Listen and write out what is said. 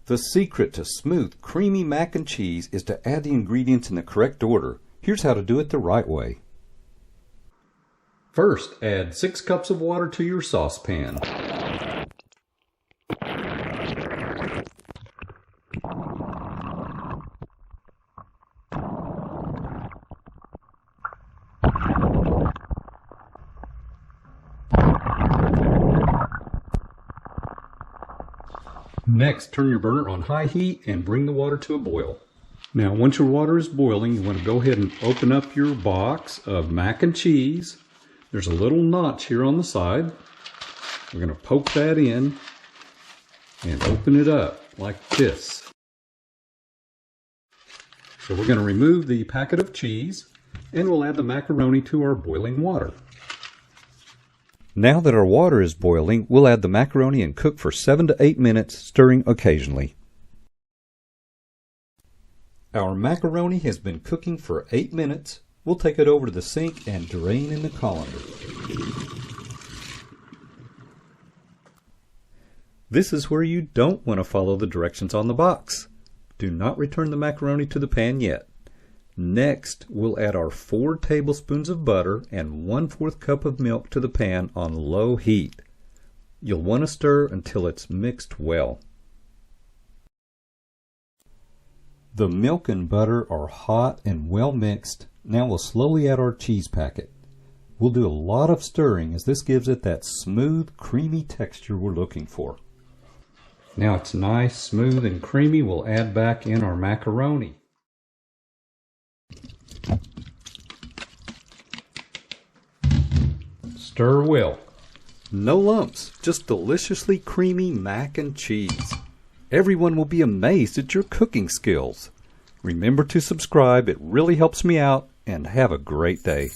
The secret to smooth, creamy mac and cheese is to add the ingredients in the correct order. Here's how to do it the right way. First, add 6 cups of water to your saucepan. Next, turn your burner on high heat and bring the water to a boil. Now, once your water is boiling, you want to go ahead and open up your box of mac and cheese. There's a little notch here on the side. We're going to poke that in and open it up like this. So we're going to remove the packet of cheese and we'll add the macaroni to our boiling water. Now that our water is boiling, we'll add the macaroni and cook for 7 to 8 minutes, stirring occasionally. Our macaroni has been cooking for 8 minutes. We'll take it over to the sink and drain in the colander. This is where you don't want to follow the directions on the box. Do not return the macaroni to the pan yet. Next, we'll add our 4 tablespoons of butter and 1/4 cup of milk to the pan on low heat. You'll want to stir until it's mixed well. The milk and butter are hot and well mixed. Now we'll slowly add our cheese packet. We'll do a lot of stirring as this gives it that smooth, creamy texture we're looking for. Now it's nice, smooth, and creamy. We'll add back in our macaroni. Stir well. No lumps, just deliciously creamy mac and cheese. Everyone will be amazed at your cooking skills. Remember to subscribe, it really helps me out, and have a great day.